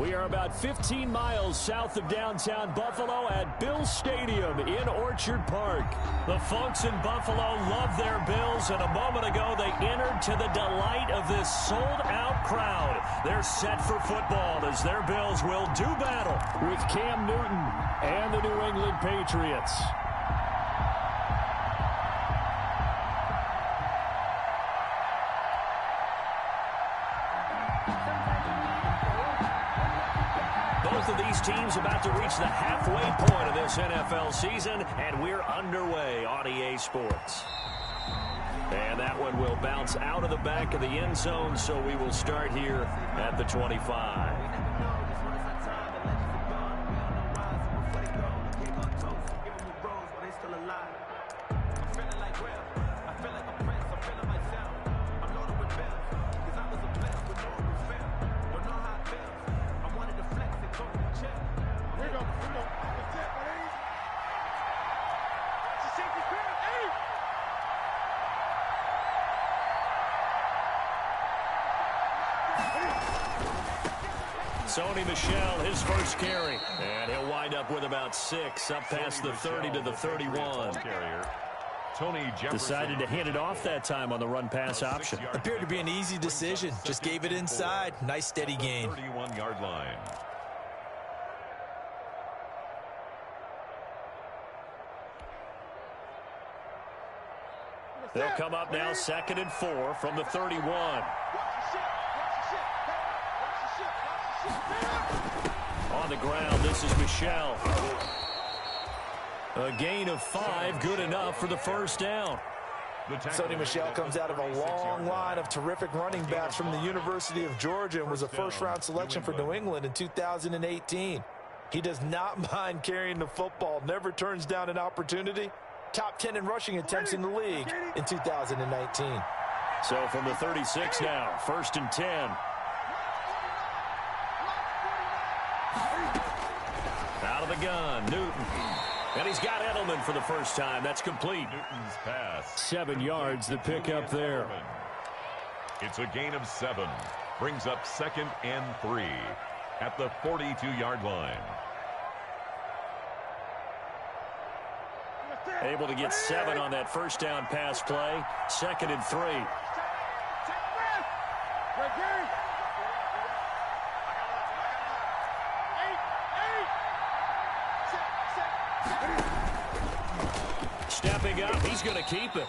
We are about 15 miles south of downtown Buffalo at Bills Stadium in Orchard Park. The folks in Buffalo love their Bills, and a moment ago they entered to the delight of this sold-out crowd. They're set for football as their Bills will do battle with Cam Newton and the New England Patriots. Both of these teams about to reach the halfway point of this NFL season, and we're underway on EA Sports. And that one will bounce out of the back of the end zone, so we will start here at the 25. Sony Michel, his first carry. And he'll wind up with about 6, up past the 30 to the 31. Decided to hand it off that time on the run-pass option. Appeared to be an easy decision. Just gave it inside. Nice, steady gain. 31-yard line. They'll come up now 2nd and 4 from the 31. On the ground, this is Michel. A gain of 5, good enough for the first down. Sony Michel comes out of a long line of terrific running backs from the University of Georgia and was a first-round selection for New England in 2018. He does not mind carrying the football, never turns down an opportunity. Top 10 in rushing attempts in the league in 2019. So from the 36 now, 1st and 10. Out of the gun, Newton. And he's got Edelman for the first time. That's complete. Newton's pass. 7 yards, the pickup there. It's a gain of 7. Brings up 2nd and 3 at the 42-yard line. Able to get 7 on that first down pass play. 2nd and 3. Stepping up, he's going to keep it.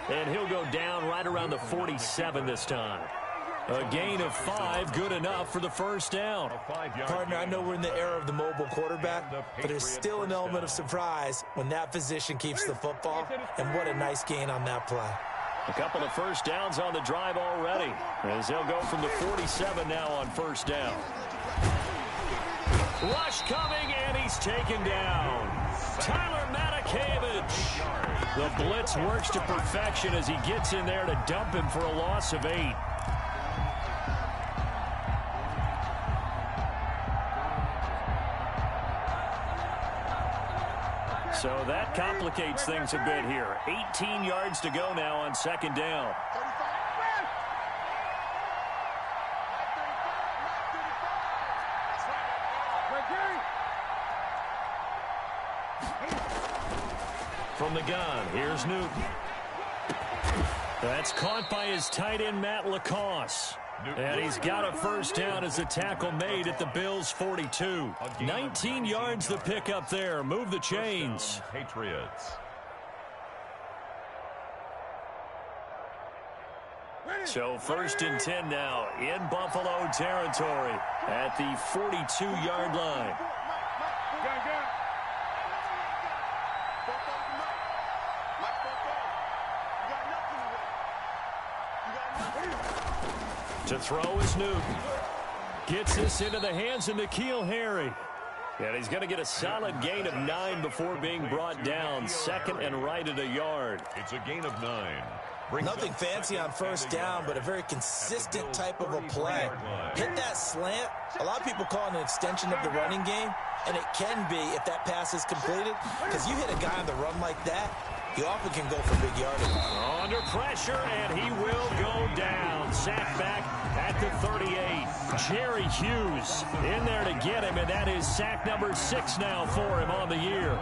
And he'll go down right around the 47 this time. A gain of 5, good enough for the first down. Partner, I know we're in the era of the mobile quarterback, but there's still an element of surprise when that position keeps the football, and what a nice gain on that play. A couple of first downs on the drive already, as they'll go from the 47 now on first down. Rush coming, and he's taken down. Tyler Matakevich. The blitz works to perfection as he gets in there to dump him for a loss of 8. So that complicates things a bit here. 18 yards to go now on 2nd down. From the gun, here's Newton. That's caught by his tight end, Matt Lacoste. And he's got a first down as the tackle made at the Bills' 42. 19 yards the pickup there. Move the chains. Patriots. So 1st and 10 now in Buffalo territory at the 42-yard line. To throw is Newton. Gets this into the hands of N'Keal Harry. And he's going to get a solid gain of 9 before being brought down. 2nd and right at a yard. It's a gain of 9. Nothing fancy on first down, but a very consistent type of a play. Hit that slant. A lot of people call it an extension of the running game, and it can be if that pass is completed, because you hit a guy on the run like that, you often can go for big yardage. Under pressure, and he will go down. Sacked back at the 38. Jerry Hughes in there to get him, and that is sack number 6 now for him on the year.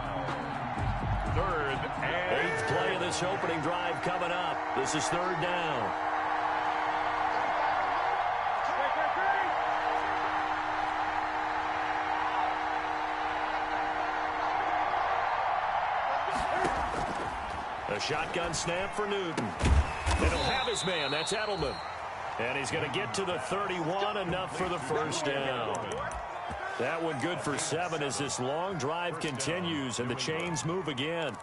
3rd and 8th play of this opening drive coming up. This is 3rd down. A shotgun snap for Newton. And he'll have his man. That's Edelman. And he's going to get to the 31, enough for the first down. That one good for 7 as this long drive continues and the chains move again.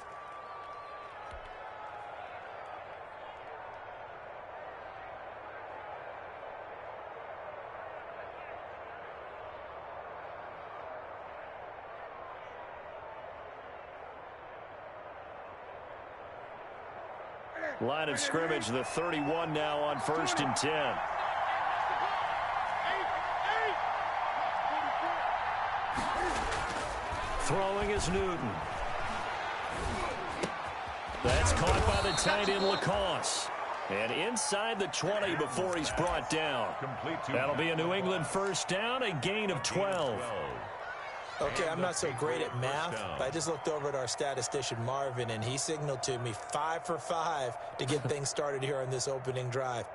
Line of scrimmage, the 31 now on 1st and 10. Throwing is Newton. That's caught by the tight end Lacoste. And inside the 20 before he's brought down. That'll be a New England first down, a gain of 12. Okay, I'm not so great at math, but I just looked over at our statistician Marvin, and he signaled to me 5 for 5 to get things started here on this opening drive.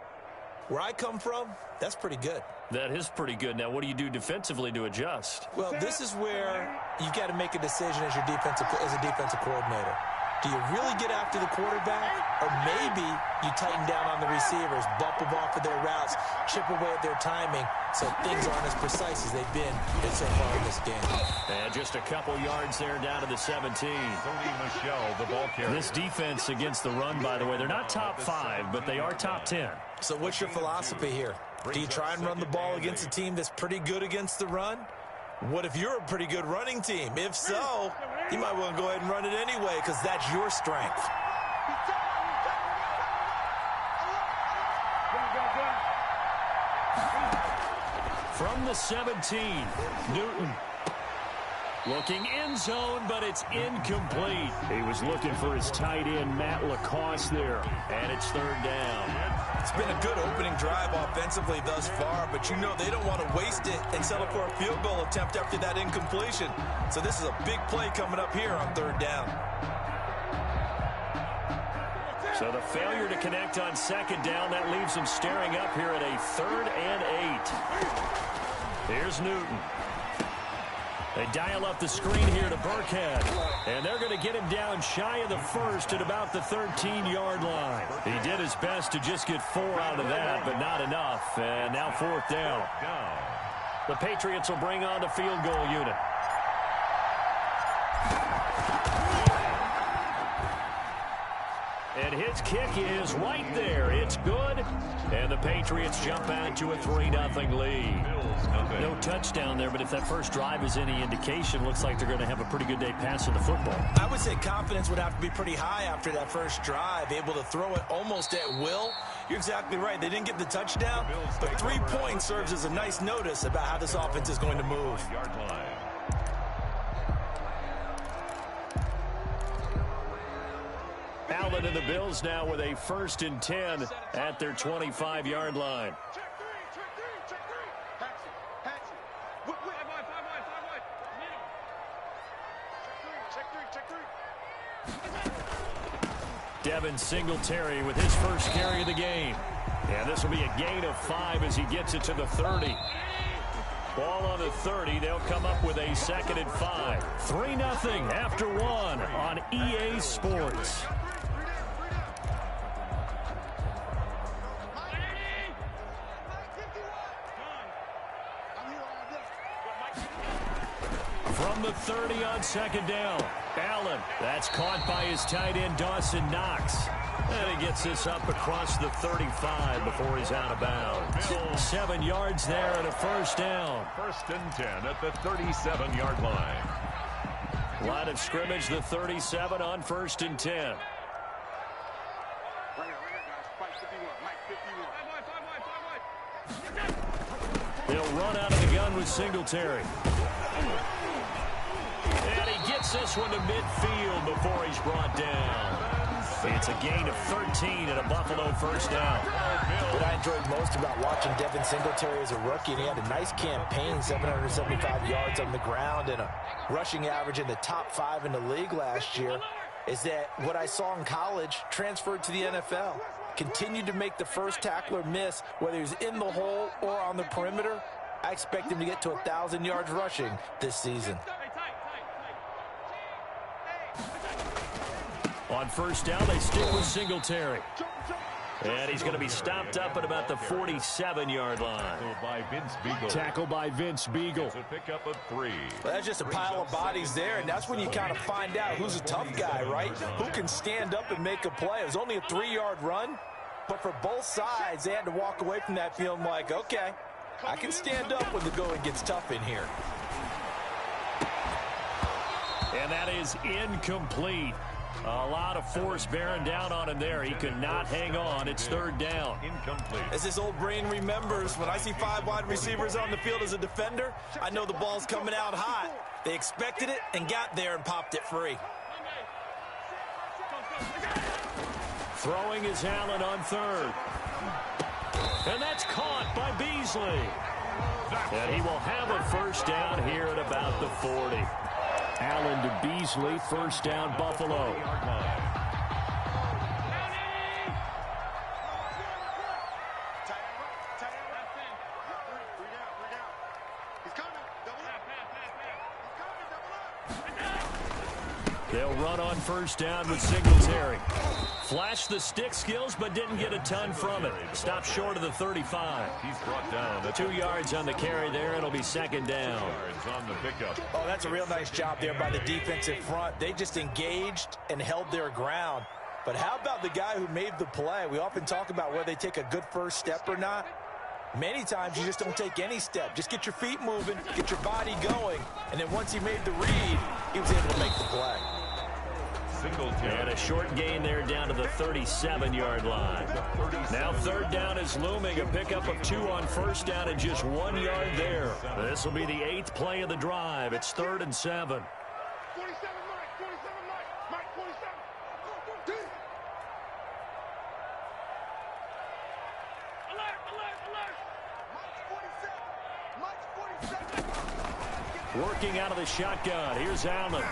Where I come from, that's pretty good. That is pretty good. Now, what do you do defensively to adjust? Well, this is where you got to make a decision as a defensive coordinator. Do you really get after the quarterback, or maybe you tighten down on the receivers, bump them off of their routes, chip away at their timing, so things aren't as precise as they've been so far in this game. And just a couple yards there down to the 17. the ball carrier. This defense against the run, by the way, they're not top 5, but they are top 10. So what's your philosophy here? Do you try and run the ball against a team that's pretty good against the run? What if you're a pretty good running team? If so, you might want to go ahead and run it anyway because that's your strength. From the 17, Newton looking end zone, but it's incomplete. He was looking for his tight end, Matt Lacoste there, and it's 3rd down. It's been a good opening drive offensively thus far, but you know they don't want to waste it and settle for a field goal attempt after that incompletion. So this is a big play coming up here on 3rd down. So the failure to connect on 2nd down, that leaves them staring up here at a 3rd and 8. Here's Newton. They dial up the screen here to Burkhead. And they're going to get him down shy of the 1st at about the 13-yard line. He did his best to just get 4 out of that, but not enough. And now 4th down. The Patriots will bring on the field goal unit. And his kick is right there. It's good. And the Patriots jump out to a 3-0 lead. No touchdown there, but if that first drive is any indication, looks like they're going to have a pretty good day passing the football. I would say confidence would have to be pretty high after that first drive, able to throw it almost at will. You're exactly right. They didn't get the touchdown, but 3 points serves as a nice notice about how this offense is going to move. Allen and the Bills now with a 1st and 10 at their 25-yard line. Devin Singletary with his first carry of the game. And this will be a gain of 5 as he gets it to the 30. Ball on the 30. They'll come up with a 2nd and 5. 3-0 after 1 on EA Sports. From the 30 on 2nd down. Allen, that's caught by his tight end, Dawson Knox. And he gets this up across the 35 before he's out of bounds. 7 yards there and a 1st down. 1st and 10 at the 37-yard line. Line of scrimmage, the 37 on 1st and 10. They'll run out of the gun with Singletary. And he gets this one to midfield before he's brought down. It's a gain of 13 and a Buffalo first down. What I enjoyed most about watching Devin Singletary as a rookie, and he had a nice campaign, 775 yards on the ground and a rushing average in the top 5 in the league last year, is that what I saw in college transferred to the NFL. Continued to make the first tackler miss, whether he's in the hole or on the perimeter. I expect him to get to 1,000 yards rushing this season. On first down, they stick with Singletary. And he's going to be stopped up at about the 47-yard line. Tackle by Vince Beagle. It's a pickup of 3. Well, that's just a pile of bodies there, and that's when you kind of find out who's a tough guy, right? Who can stand up and make a play. It was only a 3-yard run, but for both sides, they had to walk away from that feeling like, okay, I can stand up when the going gets tough in here. And that is incomplete. A lot of force bearing down on him there. He could not hang on. It's third down. Incomplete. As this old brain remembers, when I see 5 wide receivers on the field as a defender, I know the ball's coming out hot. They expected it and got there and popped it free. Throwing is Allen on third. And that's caught by Beasley. And he will have a first down here at about the 40. Allen to Beasley, first down Buffalo. They'll run on first down with Singletary. Flashed the stick skills, but didn't get a ton from it. Stopped short of the 35. He's brought down. 2 yards on the carry there. It'll be second down. On the pickup. Oh, that's a real nice job there by the defensive front. They just engaged and held their ground. But how about the guy who made the play? We often talk about whether they take a good first step or not. Many times you just don't take any step. Just get your feet moving, get your body going, and then once he made the read, he was able to make the play. And a short gain there down to the 37-yard line. Now third down is looming. A pickup of 2 on first down and just 1 yard there. This will be the 8th play of the drive. It's 3rd and 7. Working out of the shotgun. Here's Allen.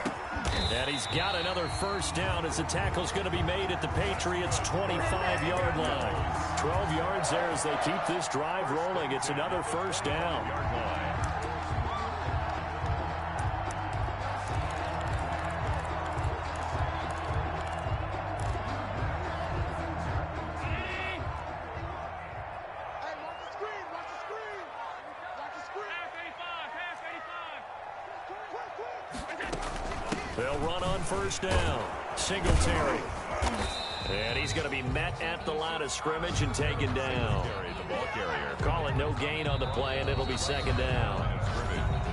And he's got another first down as the tackle's going to be made at the Patriots' 25-yard line. 12 yards there as they keep this drive rolling. It's another first down. They'll run on first down. Singletary. And he's going to be met at the line of scrimmage and taken down. The ball carrier. Calling no gain on the play, and it'll be second down.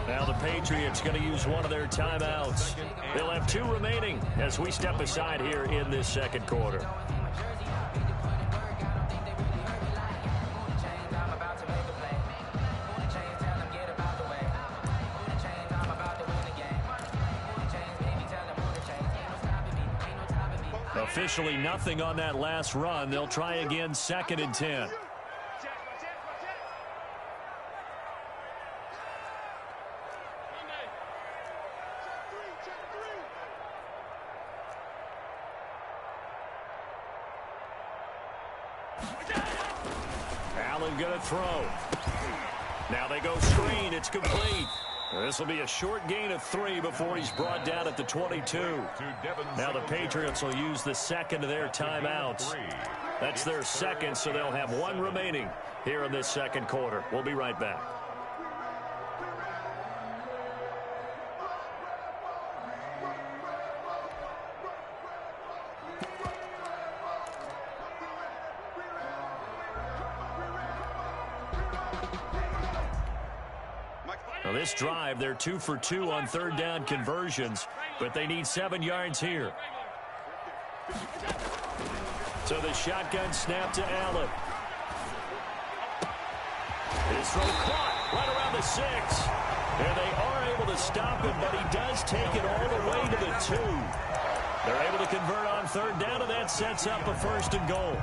Now the Patriots going to use one of their timeouts. They'll have 2 remaining as we step aside here in this second quarter. Officially nothing on that last run. They'll try again, 2nd and 10. Allen gonna throw. Now they go screen. It's complete. This will be a short gain of 3 before he's brought down at the 22. Now the Patriots will use the second of their timeouts. That's their second, so they'll have 1 remaining here in this second quarter. We'll be right back. Now this drive, they're 2 for 2 on third down conversions, but they need 7 yards here. So the shotgun snap to Allen. His throw caught right around the 6. And they are able to stop him, but he does take it all the way to the 2. They're able to convert on third down, and that sets up a 1st and goal.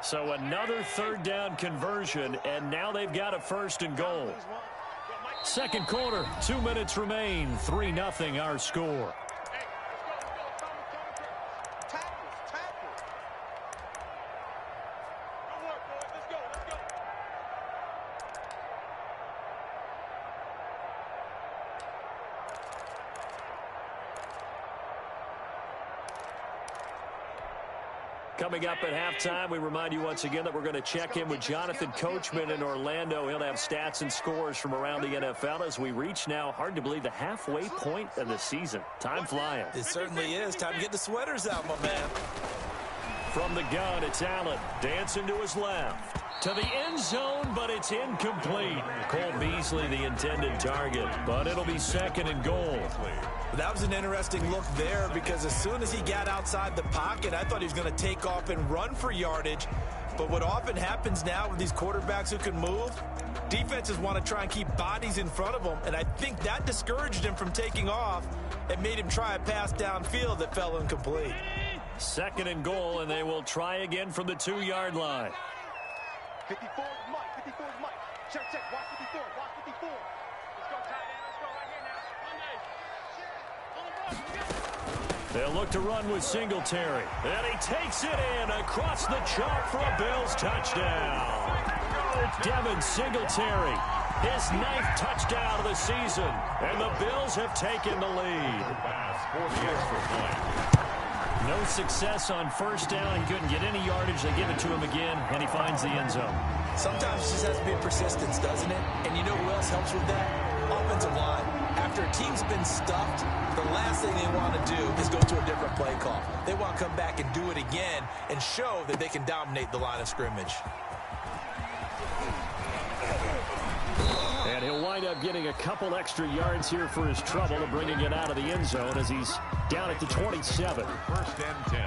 So another 3rd down conversion, and now they've got a 1st and goal. 2nd quarter, 2 minutes remain, 3-0 our score. Coming up at halftime, we remind you once again that we're going to check in with Jonathan Coachman in Orlando. He'll have stats and scores from around the NFL as we reach now, hard to believe, the halfway point of the season. Time flying. It certainly is. Time to get the sweaters out, my man. From the gun, it's Allen dancing to his left. To the end zone, but it's incomplete. Cole Beasley, the intended target, but it'll be 2nd and goal. That was an interesting look there because as soon as he got outside the pocket, I thought he was going to take off and run for yardage. But what often happens now with these quarterbacks who can move, defenses want to try and keep bodies in front of them, and I think that discouraged him from taking off and made him try a pass downfield that fell incomplete. 2nd and goal, and they will try again from the 2-yard line. 54 is Mike. 54 is Mike. Check, check. Watch 54. Watch 54. Let's go, tight end. Let's go right here now. They'll look to run with Singletary. And he takes it in across the chalk for a Bills touchdown. Devin Singletary, his 9th touchdown of the season. And the Bills have taken the lead. No success on 1st down. He couldn't get any yardage. They give it to him again, and he finds the end zone. Sometimes it just has to be persistence, doesn't it? And you know who else helps with that? Offensive line. After a team's been stuffed, the last thing they want to do is go to a different play call. They want to come back and do it again and show that they can dominate the line of scrimmage. And he'll wind up getting a couple extra yards here for his trouble of bringing it out of the end zone as he's down at the 27. 1st and 10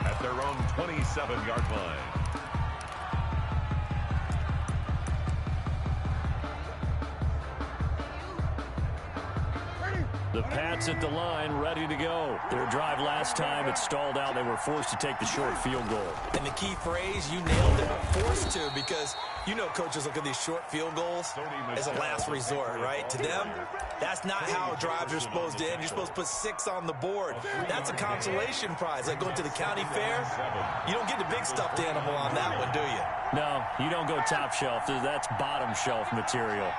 at their own 27-yard line. The Pats at the line, ready to go. Their drive last time, it stalled out. They were forced to take the short field goal. And the key phrase, you nailed it, forced to, because you know coaches look at these short field goals as a last resort, right? To them, that's not how drives are supposed to end. You're supposed to put 6 on the board. That's a consolation prize. Like going to the county fair, you don't get the big stuffed animal on that one, do you? No, you don't go top shelf. That's bottom shelf material.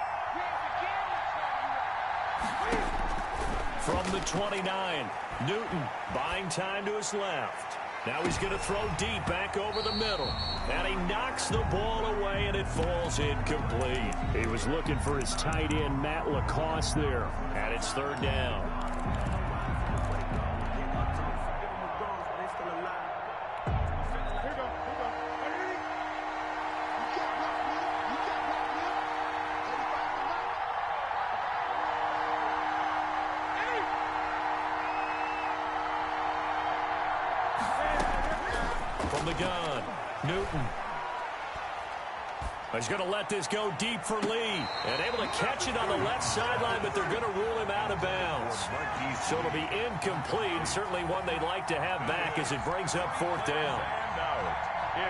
From the 29, Newton buying time to his left. Now he's going to throw deep back over the middle. And he knocks the ball away, and it falls incomplete. He was looking for his tight end, Matt Lacoste, there. And it's 3rd down. From the gun, Newton. He's going to let this go deep for Lee. And able to catch it on the left sideline, but they're going to rule him out of bounds. So it'll be incomplete. Certainly one they'd like to have back as it brings up 4th down.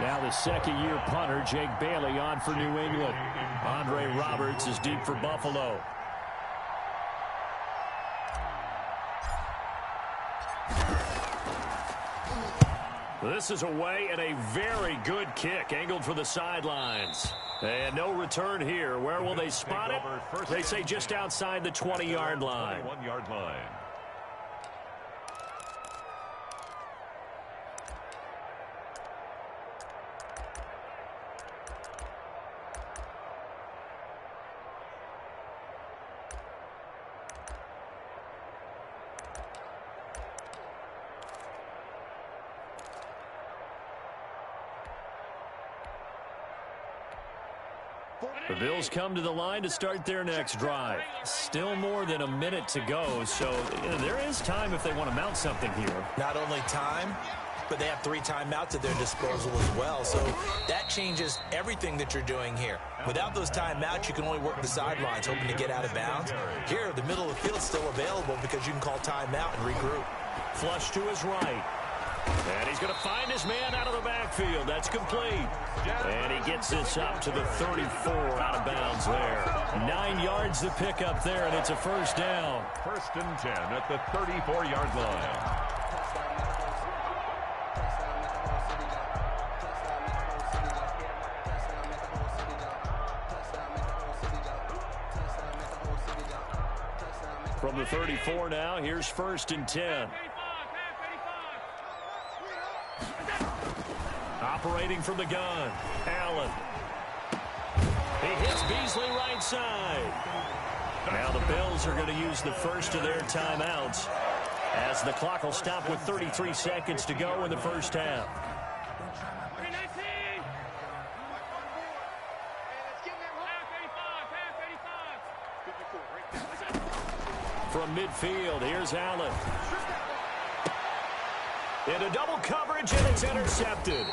Now the 2nd-year punter, Jake Bailey, on for New England. Andre Roberts is deep for Buffalo. This is away, and a very good kick angled for the sidelines. And no return here. Where will they spot it? They say just outside the 20-yard line. 21-yard line. The Bills come to the line to start their next drive. Still more than a minute to go, so there is time if they want to mount something here. Not only time, but they have 3 timeouts at their disposal as well. So that changes everything that you're doing here. Without those timeouts, you can only work the sidelines, hoping to get out of bounds. Here, the middle of the field is still available because you can call timeout and regroup. Flush to his right. And he's going to find his man out of the backfield. That's complete. And he gets this up to the 34 out of bounds there. 9 yards to pick up there, and it's a first down. 1st and 10 at the 34-yard line. From the 34 now, here's 1st and 10. Operating from the gun, Allen. He hits Beasley right side. Now the Bills are going to use the first of their timeouts as the clock will stop with 33 seconds to go in the first half. From midfield, here's Allen. Into double coverage, and it's intercepted.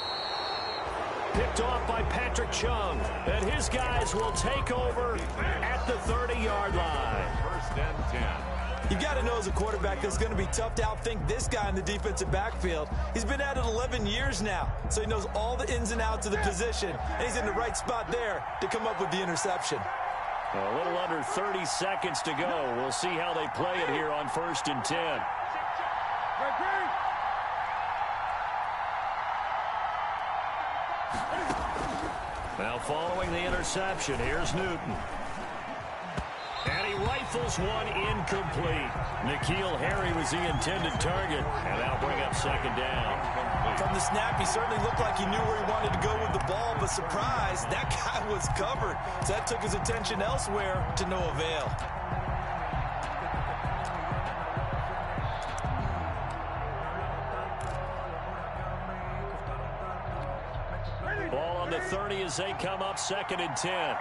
Picked off by Patrick Chung, and his guys will take over at the 30-yard line. 1st and 10. You've got to know as a quarterback that it's going to be tough to outthink this guy in the defensive backfield. He's been at it 11 years now, so he knows all the ins and outs of the position, and he's in the right spot there to come up with the interception. A little under 30 seconds to go. We'll see how they play it here on 1st and 10. Now following the interception, here's Newton. And he rifles one incomplete. N'Keal Harry was the intended target. And that'll bring up 2nd down. From the snap, he certainly looked like he knew where he wanted to go with the ball, but surprise, that guy was covered. So that took his attention elsewhere to no avail. Ball on the 30 as they come up 2nd and 10.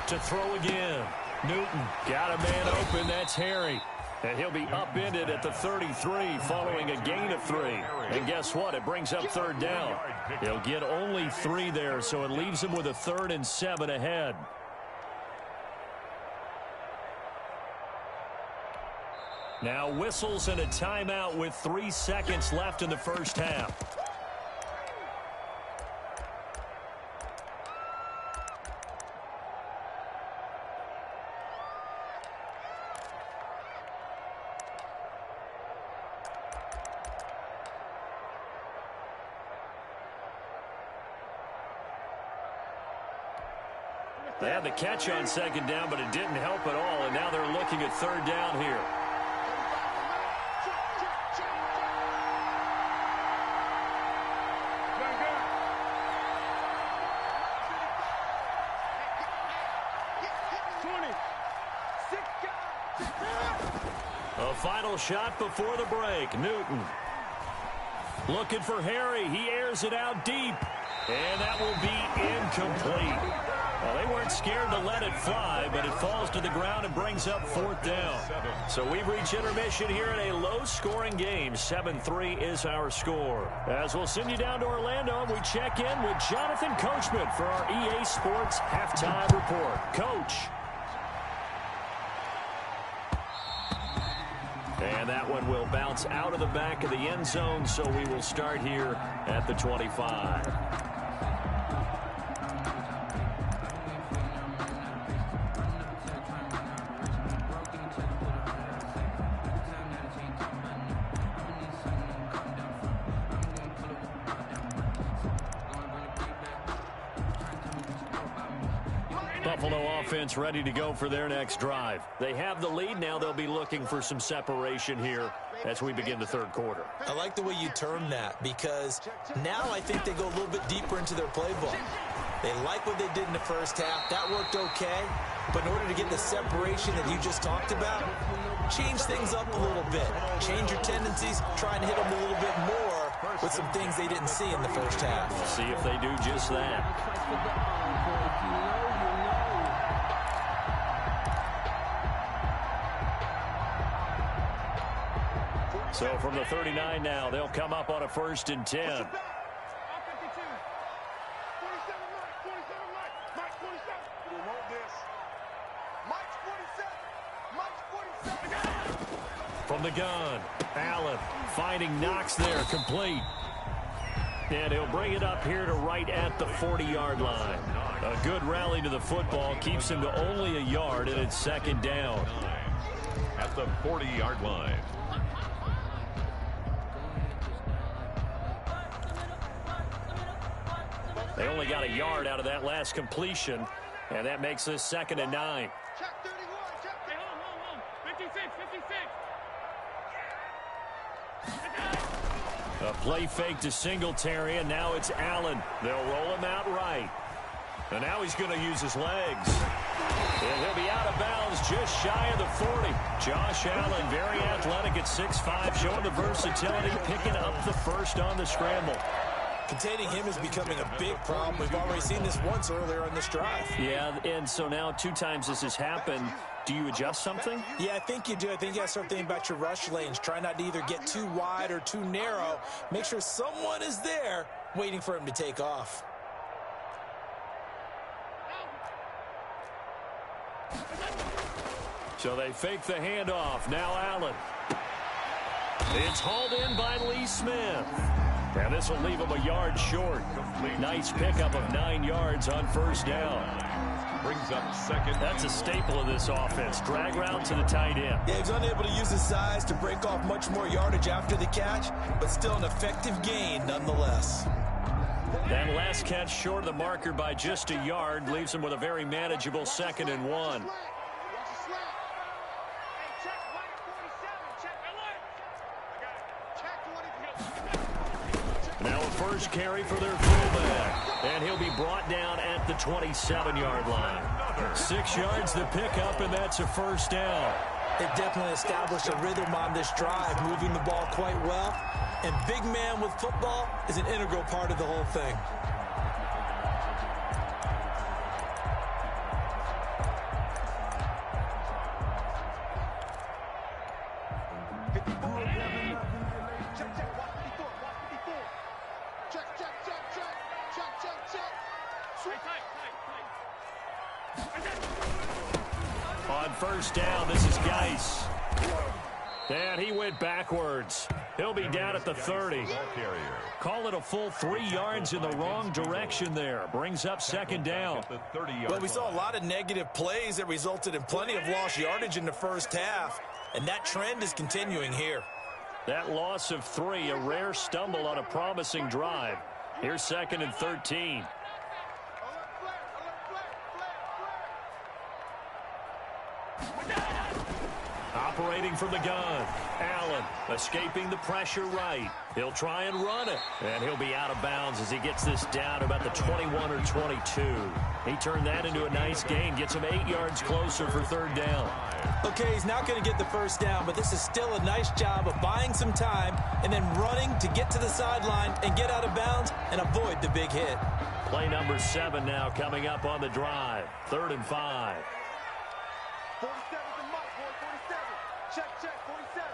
To throw again. Newton got a man open. That's Harry. And he'll be upended at the 33 following a gain of 3. And guess what? It brings up 3rd down. He'll get only 3 there, so it leaves him with a 3rd and 7 ahead. Now whistles and a timeout with 3 seconds left in the first half. They had the catch on 2nd down, but it didn't help at all, and now they're looking at 3rd down here. A final shot before the break. Newton looking for Harry. He airs it out deep, and that will be incomplete. Well, they weren't scared to let it fly, but it falls to the ground and brings up 4th down. So we've reached intermission here in a low-scoring game. 7-3 is our score. As we'll send you down to Orlando, and we check in with Jonathan Coachman for our EA Sports Halftime Report. Coach. And that one will bounce out of the back of the end zone, so we will start here at the 25. Buffalo offense ready to go for their next drive. They have the lead. Now they'll be looking for some separation here as we begin the 3rd quarter. I like the way you term that, because now I think they go a little bit deeper into their playbook. They like what they did in the first half. That worked okay. But in order to get the separation that you just talked about, change things up a little bit. Change your tendencies, try and hit them a little bit more, with some things they didn't see in the first half. We'll see if they do just that. So from the 39 now, they'll come up on a 1st and 10. From the gun, Allen finding Knox there, complete. And he'll bring it up here to right at the 40-yard line. A good rally to the football keeps him to only a yard, and it's 2nd down. At the 40-yard line. They only got a yard out of that last completion, and that makes this 2nd and 9. Check 31. Check. Hey, hold. 56. A play fake to Singletary, and now it's Allen. They'll roll him out right. And now he's going to use his legs. And he'll be out of bounds just shy of the 40. Josh Allen, very athletic at 6'5", showing the versatility, picking up the first on the scramble. Containing him is becoming a big problem. We've already seen this once earlier on this drive. Yeah, and so now 2 times this has happened. Do you adjust something? Yeah, I think you do. I think you got to start thinking about your rush lanes. Try not to either get too wide or too narrow. Make sure someone is there waiting for him to take off. So they fake the handoff. Now Allen. It's hauled in by Lee Smith. And this will leave him a yard short. Nice pickup of 9 yards on 1st down. Brings up 2nd. That's a staple of this offense. Drag route to the tight end. Yeah, he's unable to use his size to break off much more yardage after the catch, but still an effective gain nonetheless. That last catch short of the marker by just a yard leaves him with a very manageable 2nd and 1. Now a first carry for their fullback. And he'll be brought down at the 27-yard line. 6 yards the pickup, and that's a 1st down. They've definitely established a rhythm on this drive, moving the ball quite well. And big man with football is an integral part of the whole thing. On 1st down, this is Geis. And he went backwards. He'll be down at the 30. Call it a full 3 yards in the wrong direction there. Brings up 2nd down. Well, we saw a lot of negative plays that resulted in plenty of lost yardage in the first half, and that trend is continuing here. That loss of 3, a rare stumble on a promising drive. Here's 2nd and 13. Operating from the gun. Allen escaping the pressure right. He'll try and run it. And he'll be out of bounds as he gets this down about the 21 or 22. He turned that into a nice gain. Gets him 8 yards closer for 3rd down. Okay, he's not going to get the first down, but this is still a nice job of buying some time and then running to get to the sideline and get out of bounds and avoid the big hit. Play number 7 now coming up on the drive. 3rd and 5. 47 to Mike, boy, 47. Check, 47.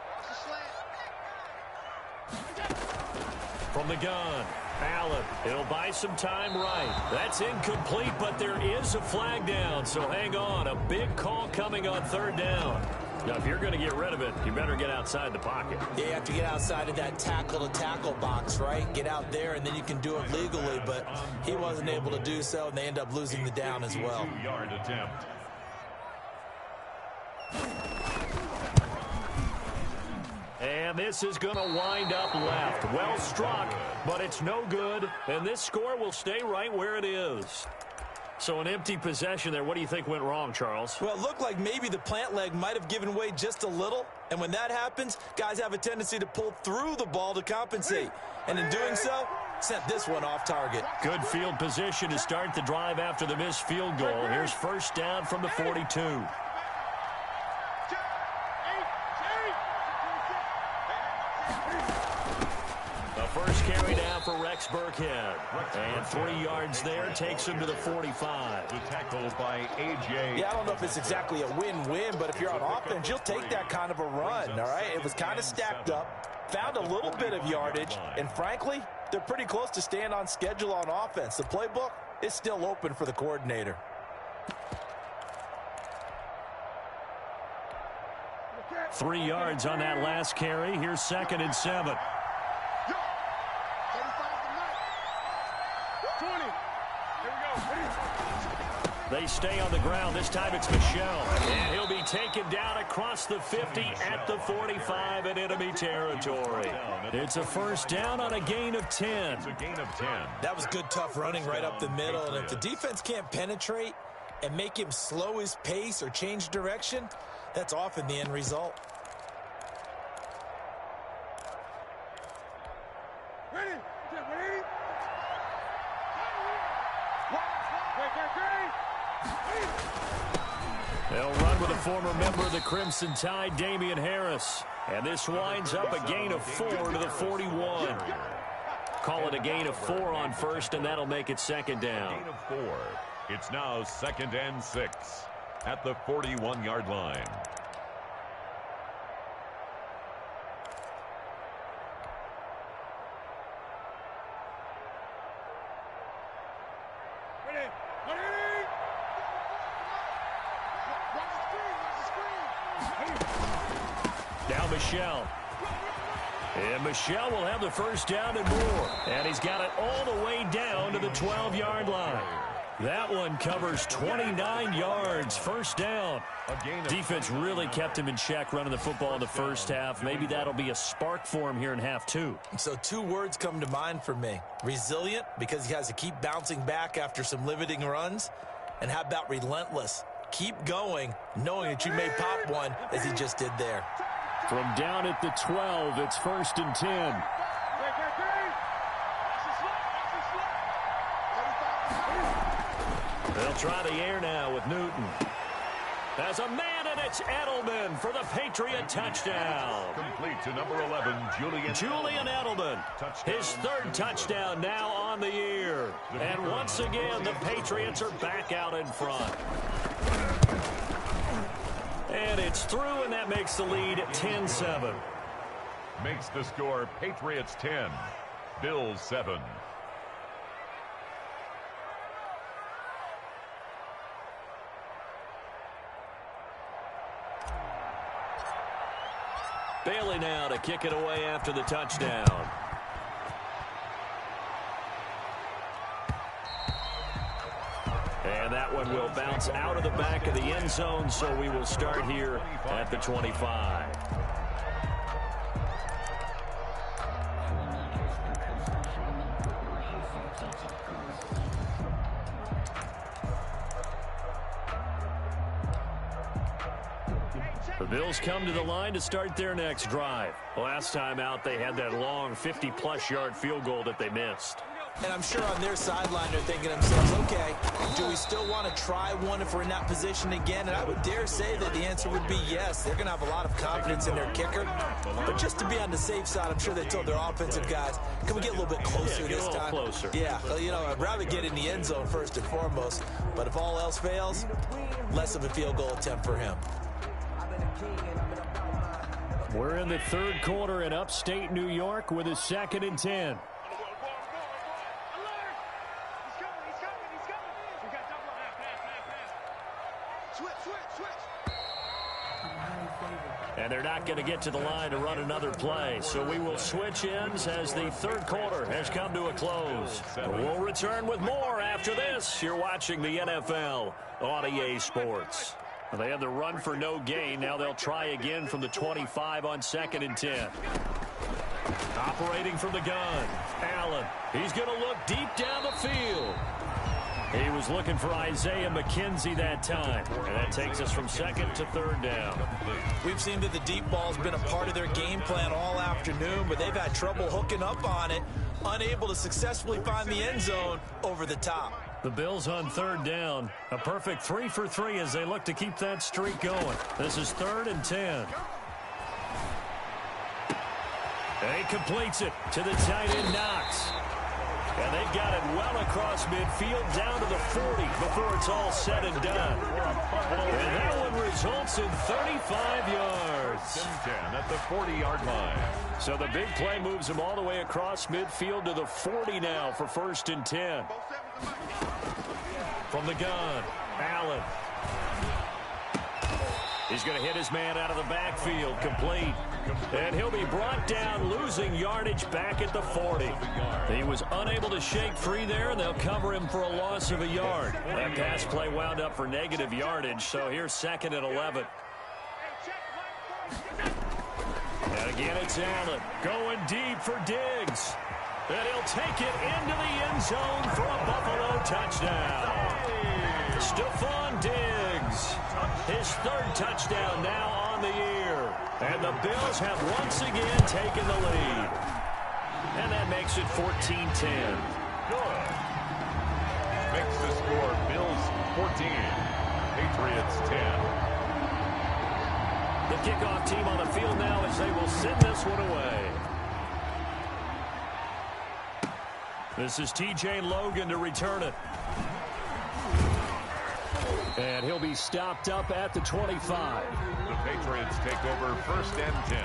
Watch the slant. From the gun, Allen. He'll buy some time right. That's incomplete, but there is a flag down, so hang on. A big call coming on 3rd down. Now, if you're going to get rid of it, you better get outside the pocket. Yeah, you have to get outside of that tackle-to-tackle box, right? Get out there, and then you can do it legally, but he wasn't able to do so, and they end up losing the down as well. 2-yard attempt. And this is going to wind up left. Well struck, but it's no good. And this score will stay right where it is. So an empty possession there. What do you think went wrong, Charles? Well, it looked like maybe the plant leg might have given way just a little. And when that happens, guys have a tendency to pull through the ball to compensate. And in doing so, sent this one off target. Good field position to start the drive after the missed field goal. Here's 1st down from the 42. first carry now for Rex Burkhead. And 3 yards there takes him to the 45. The tackle by A.J. Yeah, I don't know if it's exactly a win-win, but if you're on offense, you'll take that kind of a run, all right? It was kind of stacked up, found a little bit of yardage, and frankly, they're pretty close to staying on schedule on offense. The playbook is still open for the coordinator. – 3 yards on that last carry. Here's 2nd and 7. They stay on the ground. This time it's Michel. And he'll be taken down across the 50 at the 45 in enemy territory. It's a first down on a gain of 10. It's a gain of 10. That was good, tough running right up the middle. And if the defense can't penetrate and make him slow his pace or change direction, that's often the end result. They'll run with a former member of the Crimson Tide, Damian Harris. And this winds up a gain of 4 to the 41. Call it a gain of 4 on first, and that'll make it 2nd down. Gain of 4. It's now 2nd and 6 at the 41-yard line. Now Michel. And Michel will have the first down and more. And he's got it all the way down to the 12-yard line. That one covers 29 yards. First down. Defense really kept him in check running the football in the first half. Maybe that'll be a spark for him here in half 2. So 2 words come to mind for me. Resilient, because he has to keep bouncing back after some limiting runs. And how about relentless? Keep going, knowing that you may pop one, as he just did there. From down at the 12, it's 1st and 10. They'll try the air now with Newton. There's a man, and it's Edelman for the Patriot touchdown. Complete to number 11, Julian Edelman. His 3rd touchdown now on the year. And once again, the Patriots are back out in front. And it's through, and that makes the lead 10-7. Makes the score Patriots 10, Bills 7. Bailey now to kick it away after the touchdown. And that one will bounce out of the back of the end zone, so we will start here at the 25. The Bills come to the line to start their next drive. Last time out, they had that long 50-plus yard field goal that they missed. And I'm sure on their sideline they're thinking to themselves, okay, do we still want to try one if we're in that position again? And I would dare say that the answer would be yes. They're going to have a lot of confidence in their kicker. But just to be on the safe side, I'm sure they told their offensive guys, can we get a little bit closer this time? Closer. Yeah, well, you know, I'd rather get in the end zone first and foremost. But if all else fails, less of a field goal attempt for him. We're in the 3rd quarter in upstate New York with a 2nd and 10. And they're not going to get to the line to run another play. So we will switch ends as the 3rd quarter has come to a close. We'll return with more after this. You're watching the NFL on EA Sports. They had the run for no gain. Now they'll try again from the 25 on 2nd and 10. Operating from the gun. Allen. He's going to look deep down the field. He was looking for Isaiah McKenzie that time. And that takes us from 2nd to 3rd down. We've seen that the deep ball's been a part of their game plan all afternoon, but they've had trouble hooking up on it, unable to successfully find the end zone over the top. The Bills on 3rd down. A perfect 3 for 3 as they look to keep that streak going. This is 3rd and 10. And he completes it to the tight end, Knox. And they've got it well across midfield down to the 40 before it's all said and done. And that one results in 35 yards. 10 at the 40-yard line. So the big play moves him all the way across midfield to the 40 now for 1st and 10. From the gun, Allen. He's going to hit his man out of the backfield, complete. And he'll be brought down, losing yardage back at the 40. He was unable to shake free there, and they'll cover him for a loss of a yard. That pass play wound up for negative yardage, so here's 2nd and 11. And again, it's Allen going deep for Diggs. And he'll take it into the end zone for a Buffalo touchdown. Stephon Diggs, his 3rd touchdown now on the year. And the Bills have once again taken the lead. And that makes it 14-10. Good. Makes the score Bills 14, Patriots 10. The kickoff team on the field now as they will send this one away. This is T.J. Logan to return it. And he'll be stopped up at the 25. The Patriots take over 1st and 10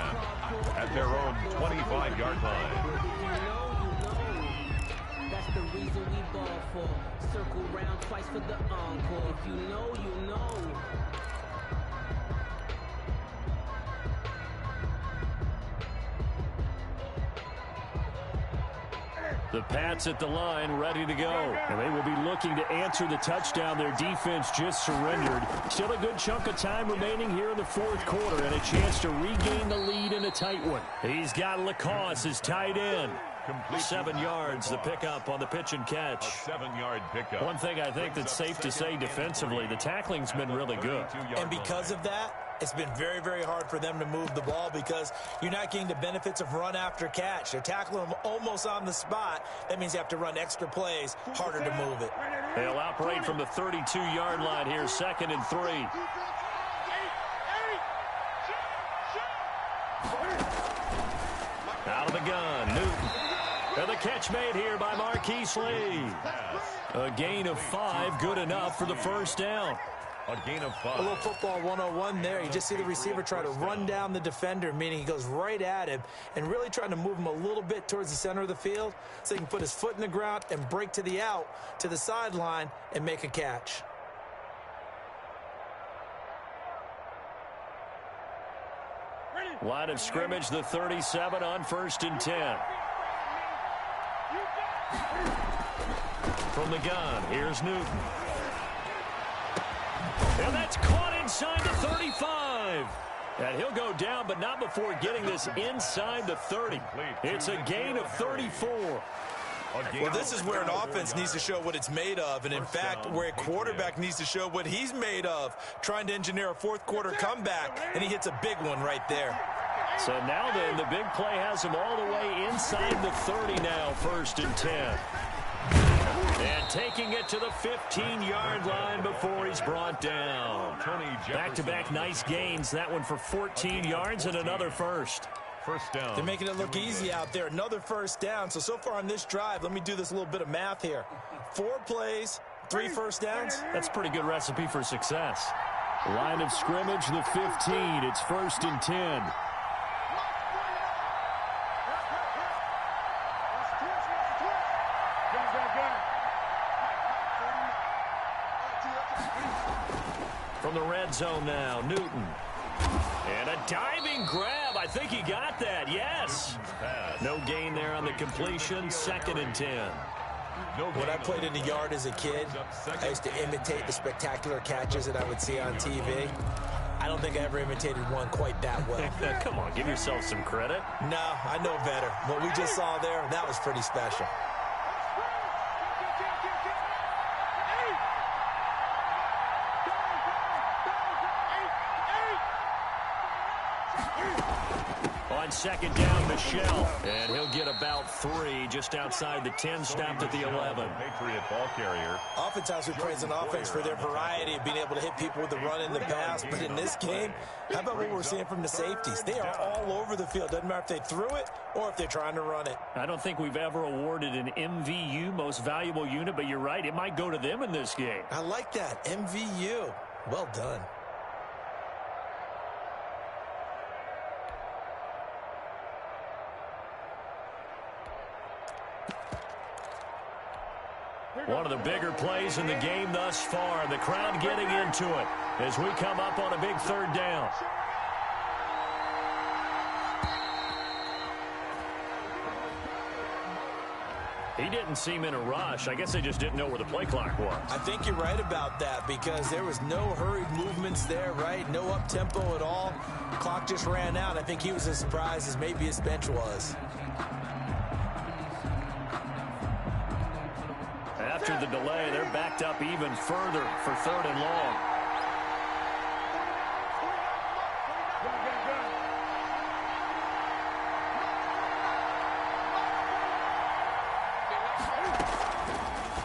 at their own 25-yard line. That's the reason we ball for. Circle round twice for the encore. If you know, you know. The Pats at the line, ready to go. And they will be looking to answer the touchdown their defense just surrendered. Still a good chunk of time remaining here in the 4th quarter and a chance to regain the lead in a tight one. He's got Lacoste as tight end. 7 yards, the pickup on the pitch and catch. A 7-yard pickup. One thing I think that's safe to say defensively, the tackling's been really good. And because of that, it's been very, very hard for them to move the ball because you're not getting the benefits of run after catch. They're tackling them almost on the spot. That means you have to run extra plays, harder to move it. They'll operate from the 32-yard line here, 2nd and 3. Out of the gun, Newton. And the catch made here by Marquise Lee. A gain of 5, good enough for the 1st down. A gain of 5. A little football 101 there. You just see the receiver try to run down the defender, meaning he goes right at him and really trying to move him a little bit towards the center of the field so he can put his foot in the ground and break to the out, to the sideline, and make a catch. Line of scrimmage, the 37 on 1st and 10. From the gun, here's Newton. And that's caught inside the 35. And he'll go down, but not before getting this inside the 30. It's a gain of 34. Well, this is where an offense needs to show what it's made of, and in fact, where a quarterback needs to show what he's made of, trying to engineer a 4th quarter comeback, and he hits a big one right there. So now then, the big play has him all the way inside the 30 now, 1st and 10. And taking it to the 15-yard line before he's brought down. Back-to-back nice gains. That one for 14 yards and another 1st. 1st down. They're making it look easy out there. Another 1st down. So far on this drive, let me do this little bit of math here. 4 plays, 3 1st downs. That's a pretty good recipe for success. Line of scrimmage, the 15. It's 1st and 10. From the red zone now, Newton. And a diving grab. I think he got that. Yes. No gain there on the completion. 2nd and 10. When I played in the yard as a kid, I used to imitate the spectacular catches that I would see on TV. I don't think I ever imitated one quite that well. Come on, give yourself some credit. No, I know better. What we just saw there, that was pretty special. On second down, Michelle. And he'll get about 3 just outside the 10, stopped at the 11. Patriot ball carrier. Oftentimes we praise an offense for their variety of being able to hit people with the run and the pass. But in this game, how about what we're seeing from the safeties? They are all over the field. Doesn't matter if they threw it or if they're trying to run it. I don't think we've ever awarded an MVU, most valuable unit, but you're right. It might go to them in this game. I like that. MVU. Well done. One of the bigger plays in the game thus far. The crowd getting into it as we come up on a big third down. He didn't seem in a rush. I guess they just didn't know where the play clock was. I think you're right about that because there was no hurried movements there, right? No up-tempo at all. Clock just ran out. I think he was as surprised as maybe his bench was. After the delay, they're backed up even further for third and long.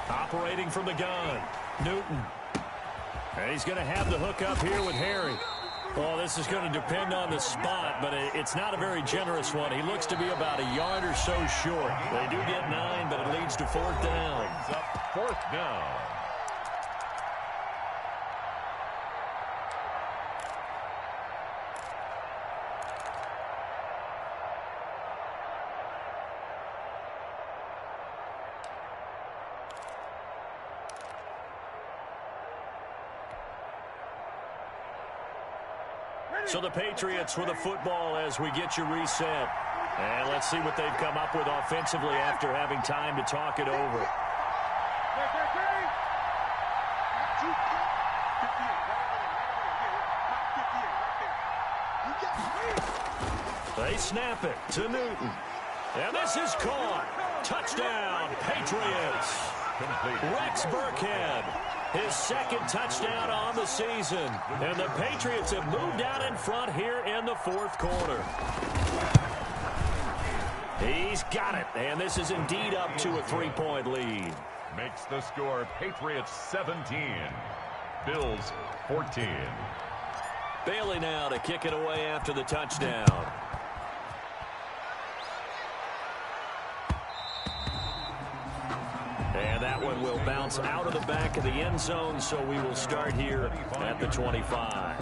Operating from the gun, Newton. And he's going to have the hook up here with Harry. Well, this is going to depend on the spot, but it's not a very generous one. He looks to be about a yard or so short. They do get 9, but it leads to fourth down. Fourth down. So the Patriots with the football as we get you reset. And let's see what they've come up with offensively after having time to talk it over. They snap it to Newton. And this is caught. Touchdown, Patriots. Rex Burkhead, his second touchdown on the season. And the Patriots have moved out in front here in the fourth quarter. He's got it. And this is indeed up to a 3-point lead. Makes the score Patriots 17, Bills 14. Bailey now to kick it away after the touchdown. And that one will bounce out of the back of the end zone, so we will start here at the 25.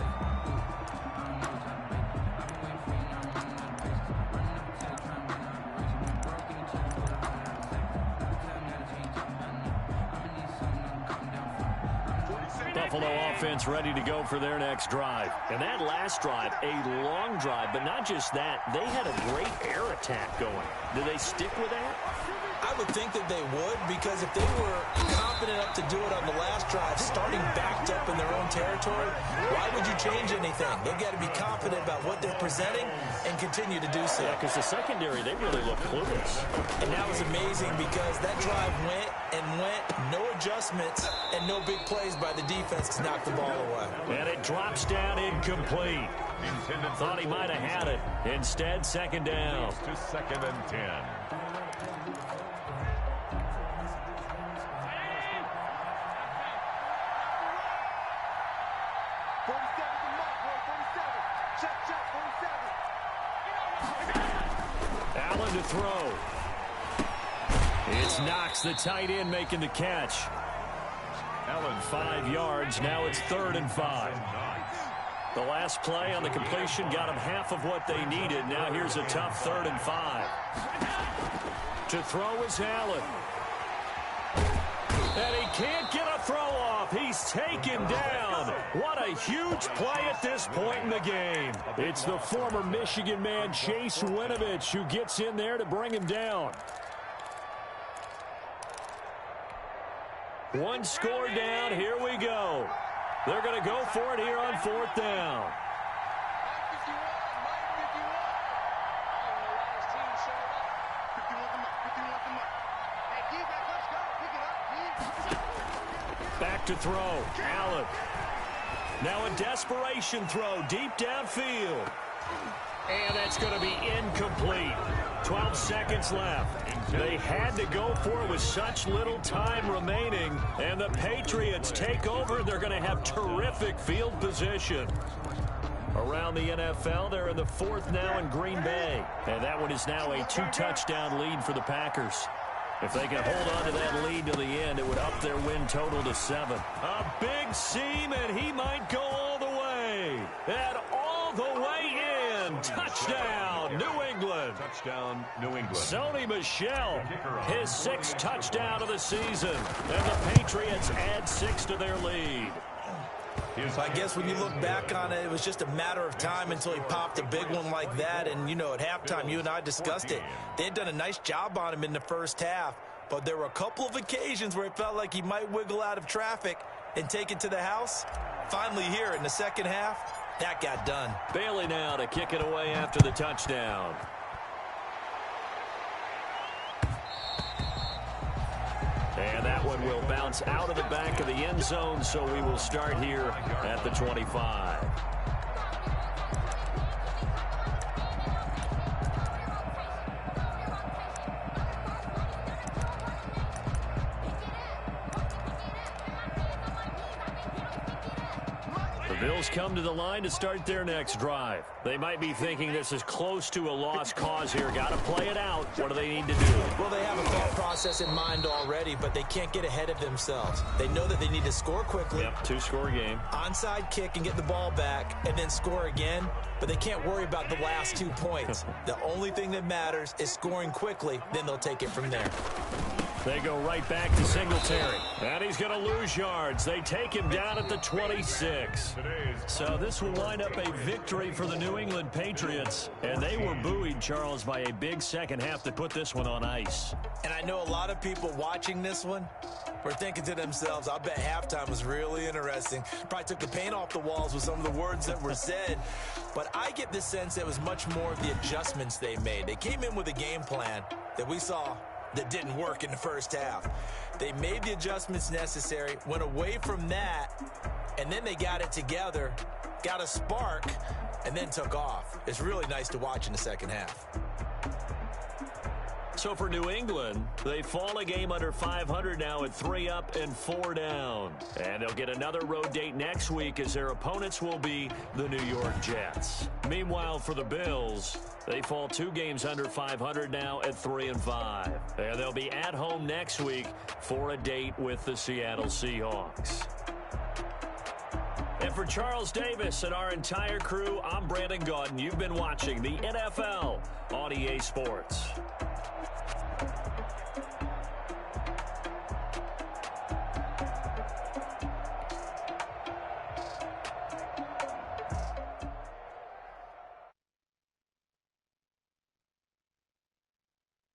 Buffalo offense ready to go for their next drive. And that last drive, a long drive, but not just that. They had a great air attack going. Do they stick with that? I would think that they would, because if they were confident enough to do it on the last drive, starting backed up in their own territory, why would you change anything? They've got to be confident about what they're presenting and continue to do so. Yeah, because the secondary, they really look clueless. And that was amazing because that drive went and went, no adjustments, and no big plays by the defense to knock the ball away. And it drops down incomplete. Thought he might have had it. Instead, second down. To second and 10. Allen to throw. It's Knox, the tight end, making the catch. Allen 5 yards. Now it's 3rd and 5. The last play on the completion got them half of what they needed. Now here's a tough 3rd and 5. To throw is Allen. And he can't get a throw off. He's taken down. What a huge play at this point in the game. It's the former Michigan man, Chase Winovich, who gets in there to bring him down. One score down. Here we go. They're going to go for it here on 4th down. Back to throw. Allen. Now a desperation throw deep downfield. And that's going to be incomplete. 12 seconds left. They had to go for it with such little time remaining. And the Patriots take over. They're going to have terrific field position. Around the NFL, they're in the fourth now in Green Bay. And that one is now a 2-touchdown lead for the Packers. If they can hold on to that lead to the end, it would up their win total to 7. A big seam, and he might go all the way. And all the way in. Touchdown, New England. Touchdown, New England. Sony Michel, his 6th touchdown of the season. And the Patriots add 6 to their lead. I guess when you look back on it, it was just a matter of time until he popped a big one like that. And, you know, at halftime, you and I discussed it. They had done a nice job on him in the first half. But there were a couple of occasions where it felt like he might wiggle out of traffic and take it to the house. Finally here in the second half, that got done. Bailey now to kick it away after the touchdown. And that one will bounce out of the back of the end zone, so we will start here at the 25. The Bills come to the line to start their next drive. They might be thinking this is close to a lost cause here. Got to play it out. What do they need to do? Well, they have a thought process in mind already, but they can't get ahead of themselves. They know that they need to score quickly. Yep, 2-score game. Onside kick and get the ball back and then score again, but they can't worry about the last 2 points. The only thing that matters is scoring quickly, then they'll take it from there. They go right back to Singletary. And he's going to lose yards. They take him down at the 26. So this will wind up a victory for the New England Patriots. And they were buoyed, Charles, by a big second half that put this one on ice. And I know a lot of people watching this one were thinking to themselves, I bet halftime was really interesting. Probably took the paint off the walls with some of the words that were said. But I get the sense it was much more of the adjustments they made. They came in with a game plan that we saw that didn't work in the first half. They made the adjustments necessary, went away from that, and then they got it together, got a spark, and then took off. It's really nice to watch in the second half. So for New England, they fall a game under 500 now at 3 up and 4 down. And they'll get another road date next week as their opponents will be the New York Jets. Meanwhile, for the Bills, they fall 2 games under 500 now at 3 and 5. And they'll be at home next week for a date with the Seattle Seahawks. And for Charles Davis and our entire crew, I'm Brandon Gaudin. You've been watching the NFL on EA Sports.